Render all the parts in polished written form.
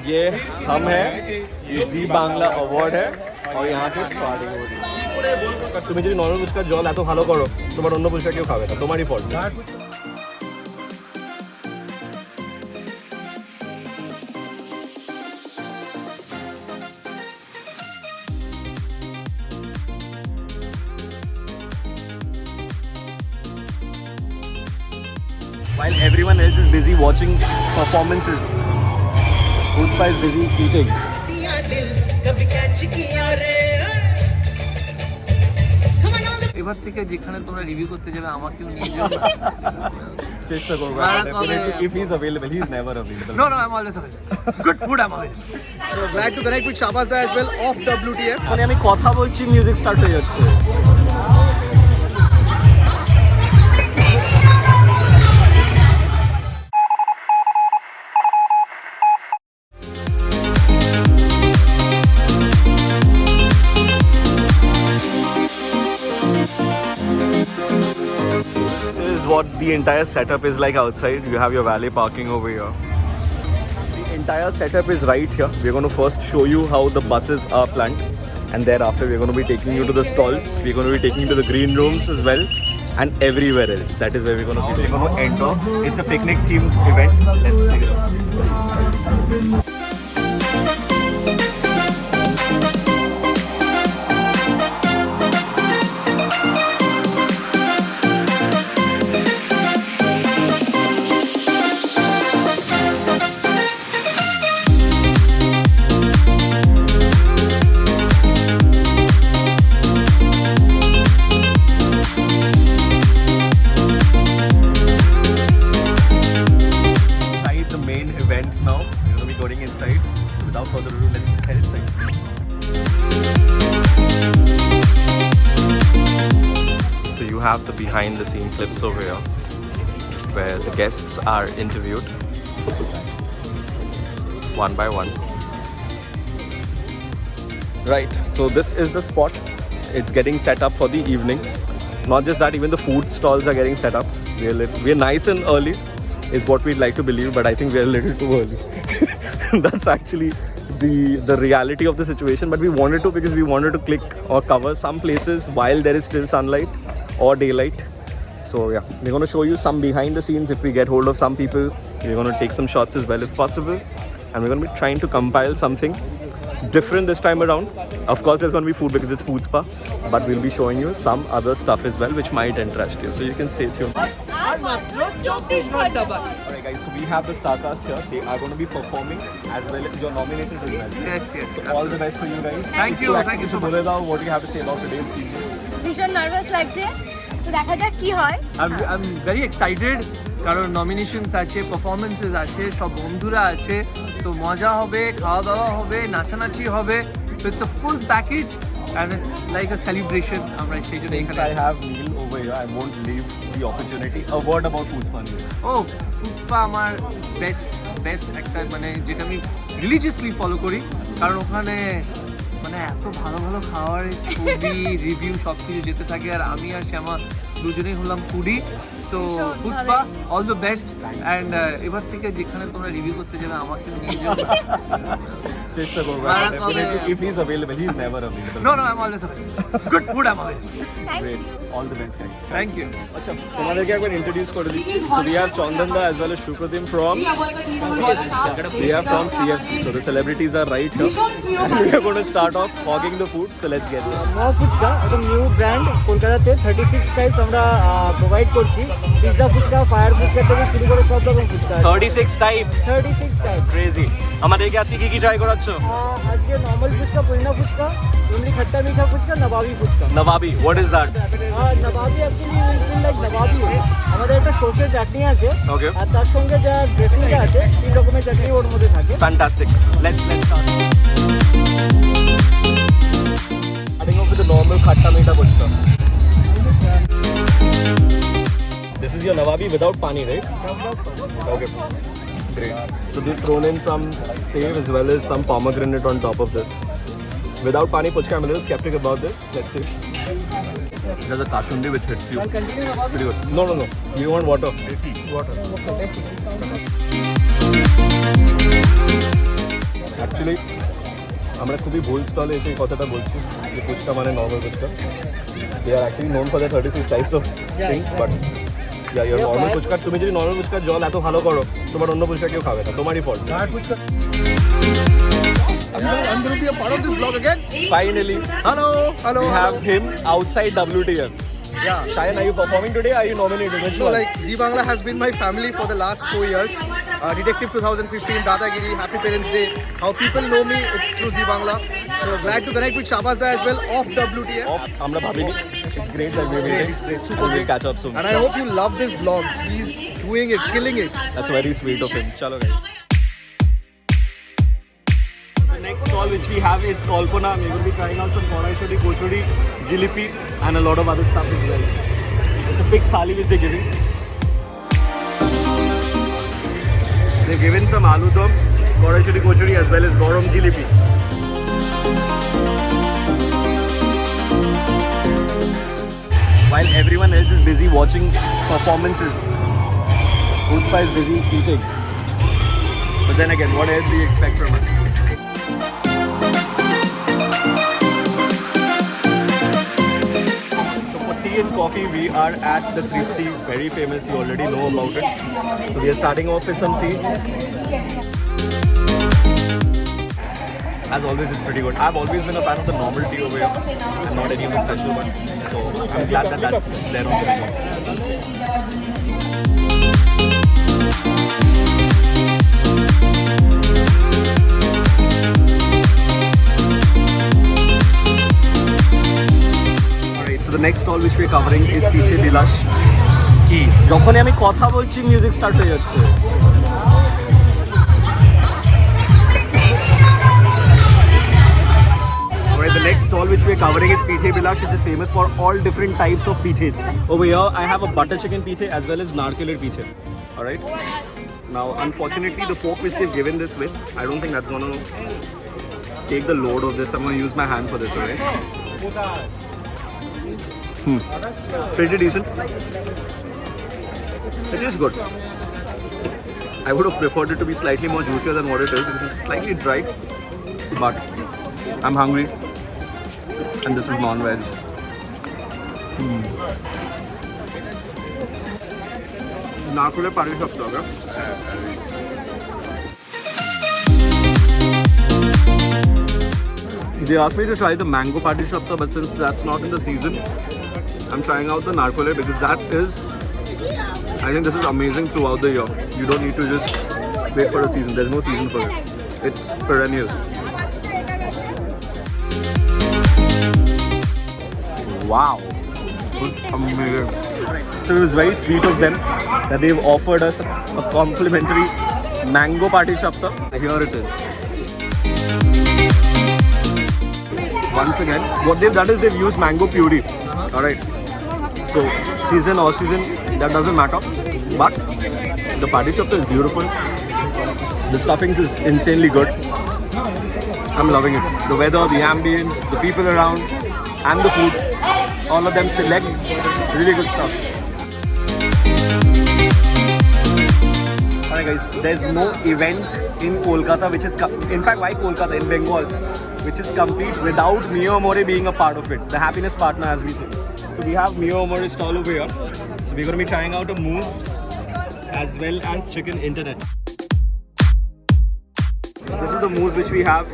ये हम हैं, ये जी বাংলা অ্যাওয়ার্ড है और यहाँ पे পার্টি हो रही है। তুমি যদি নর্মাল ফুচকার জল এত ভালো করো, তোমার অন্য ফুচকা কেউ খাবে না, তোমারই fault. While everyone else is busy watching performances, Foodspy is busy eating. এবার থেকে যেখানে তোমরা রিভিউ করতে যাবে আমাকেও নিয়ে যাও। চেষ্টা করব definitely if he is available. He is never available. No, I'm always available. Good food I'm available. So glad to connect with Shabazz as well of WTF. মানে আমি কথা বলছি, মিউজিক স্টার্ট হয়ে যাচ্ছে। What the entire setup is like outside. You have your valet parking over here. The entire setup is right here. We're going to first show you how the buses are planned, and thereafter we're going to be taking you to the stalls. We're going to be taking you to the green rooms as well, and everywhere else. That is where we're going to be. We're going to enter. It's a picnic themed event. Let's take it up. Now we're going to be going inside. So without further ado, let's head inside. So you have the behind the scene clips over here where the guests are interviewed one by one. Right, so this is the spot. It's getting set up for the evening. Not just that, even the food stalls are getting set up. We're nice and early is what we'd like to believe, but I think we're a little too early. That's actually the reality of the situation, but we wanted to because we wanted to click or cover some places while there is still sunlight or daylight. So yeah, we're going to show you some behind the scenes. If we get hold of some people, we're going to take some shots as well if possible, and we're going to be trying to compile something different this time around. Of course there's going to be food because it's Food Spa, but we'll be showing you some other stuff as well which might interest you, so you can stay tuned. Alright guys, so we have the star cast here. They are going to be performing as well. You're nominated as well. Yes. So all the best for you guys. Thank you so much. What do you have to say about today's evening? ভীষণ nervous লাগছে, তো দেখা যাক কি হয়। I'm very excited কারণ nominations আছে, performances আছে, সব বন্ধুরা আছে, তো মজা হবে, খাওয়া দাওয়া হবে, নাচানাচি হবে। So it's a full package and it's like a celebration. আমরা সেই জন্য Since I have Neil over here, I won't leave the opportunity. A word about Food Spa. Food spa আমার বেস্ট একটা মানে যেটা আমি রিলিজিয়াসলি ফলো করি, কারণ ওখানে মানে এত ভালো ভালো খাওয়ার ছবি রিভিউ সব কিছু যেতে থাকে, আর আমি আর শ্যামা দুজনেই হলাম foodie. So food spa all the best, and এবার থেকে যেখানে তোমরা রিভিউ করতে যাবে আমাকে নিয়ে যাও। চেষ্টা করব definitely if he is available. He is never available. No, I'm always available. Good food I'm available. Great. All the best guys. Thank you. আচ্ছা, তোমাদেরকে একবার ইন্ট্রোডিউস করে দিচ্ছি। So we have Chandanda as well as Shukradim from CFC. So the celebrities are right here. We are going to start off hogging the food. So let's get it. ম ফুচকা একদম new brand, কলকাতাতে 36 types আমরা provide করছি। Pizza fuchka, fire fuchka থেকে শুরু করে সব রকম ফুচকা। 36 types. 36 টাইপস। Crazy. আমাদেরকে আজকে কি ট্রাই করাচ্ছ? আজকে নর্মাল ফুচকা, পুদিনা ফুচকা, এমনি খট্টা মিঠা fuchka, nawabi fuchka. Nawabi, what is that? Nawabi actually like nawabi আমাদের একটা সরষের চাটনি আছে, Okay. আর তার সঙ্গে যা ড্রেসিংটা আছে 3 রকমের চাটনি ওর মধ্যে থাকে। Fantastic. Let's start. Starting off with the normal khatta meetha puchka. This is your Nawabi without pani, right? Okay. Great. So they've thrown in some save as well as some pomegranate on top of this. Without pani puchka, I'm a little skeptic about this. Let's see. There's a kashundi which hits you. Pretty good. No. You want water? Water. Actually আমরা খুবই ভুল স্টলে এসে এই কথাটা বলছি যে ফুচকা মানে normal phuchka. They are actually known for the 36 types of things, but yeah your normal phuchka, তুমি যদি নর্মাল ফুচকার জল এত ভালো করো তোমার অন্য ফুচকা কেউ খাবে না, তোমারই fault. I'm going to be a part of this vlog again. Finally, Hello. we have him outside WTF. Yeah. Shayan, are you performing today? Are you nominated? Which So one? like Zee Bangla has been my family for the last 4 years. Detective 2015, Dadagiri, Happy Parents Day. How people know me, it's through Zee Bangla. So glad to connect with Shabazz as well off WTF. Off, আমরা ভাবিনি। It's great that we're meeting. It's great, super And we'll great. catch up soon. And I hope you love this vlog. He's doing it, killing it. That's very sweet of him. Chalo guys. The next stall which we have is Kalpana. We're going to be trying out some Koraishori, Kochori, Jilipi and a lot of other stuff as well. It's a fixed thali which they're giving. They're given some aloo dum, Koraishori, Kochori as well as Gorom Jilipi. While everyone else is busy watching performances, Food Spa is busy eating. But then again, what else do you expect from us? So for tea and coffee, we are at the Tripti, very famous. You already know about it. So we are starting off with some tea. As always, it's pretty good. I've always been a fan of the normal tea over here, and not any of the special one. So I'm glad that that's there on the menu. Alright, so the next stall which we're covering is Piche Bilash. কি যখনই আমি কথা বলছি music start হয়ে যাচ্ছে। Alright, the next stall which we're covering is Piche Bilash, which is famous for all different types of piches. Over here, I have a butter chicken piche as well as narkeler piche. Alright. Now, unfortunately, the fork which they've given this with, I don't think that's gonna take the load of this. I'm gonna use my hand for this, alright? Pretty decent. It is good. I would have preferred it to be slightly more juicier than what it is. This is slightly dry, but I'm hungry. And this is non-veg. Narkule pari shapta hoga. They asked me to try the mango pati shapta, but since that's not in the season, I'm trying out the narkule because that is, I think this is amazing throughout the year. You don't need to just wait for a season. There's no season for it. It's perennial. Wow. It's amazing. So it was very sweet of them that they've offered us a complimentary mango pati shapta. Here it is. Once again, what they've done is they've used mango puree. Alright. So season or season, that doesn't matter. But the pati shapta is beautiful. The stuffings is insanely good. I'm loving it. The weather, the ambience, the people around, and the food. All of them select really good stuff. Alright guys, there's no event in Kolkata which is, in fact why Kolkata, in Bengal, which is complete without Mio Amore being a part of it. The happiness partner as we say. So we have Mio Amore stall over here. So we're going to be trying out a mousse as well as chicken internet. So this is the mousse which we have.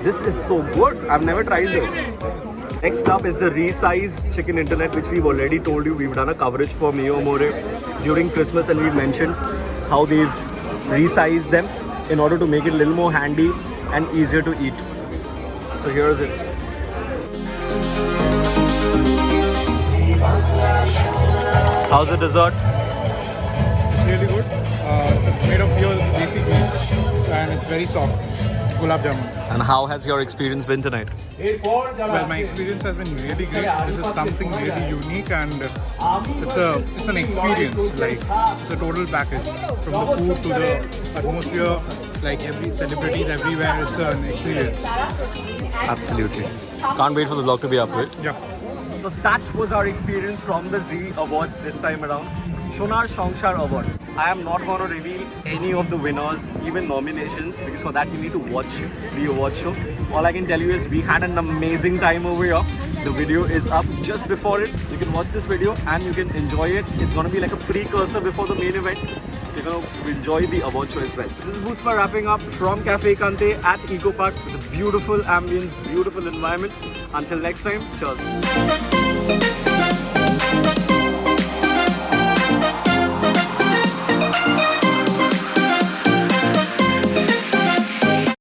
This is so good. I've never tried this. Next up is the resized chicken internet, which we've already told you. We've done a coverage for Mio Amore during Christmas and we've mentioned how they've resized them in order to make it a little more handy and easier to eat. So here's it. How's the dessert? Really good. It's made of pure desi ghee and it's very soft. Gulab jamun. And how has your experience been tonight? Well, my experience has been really great. This is something really unique and it's an experience. Like it's a total package from the food to the atmosphere. Like every celebrities everywhere, it's an experience. Absolutely. Can't wait for the vlog to be up, right? Yeah. So that was our experience from the Zee Awards this time around. Sonar Songshar Award. I am not going to reveal any of the winners, even nominations, because for that you need to watch the award show. All I can tell you is we had an amazing time over here. The video is up just before it. You can watch this video and you can enjoy it. It's going to be like a precursor before the main event. So you're going to enjoy the award show as well. This is Food Spa wrapping up from Cafe Kante at Eco Park with a beautiful ambience, beautiful environment. Until next time, cheers.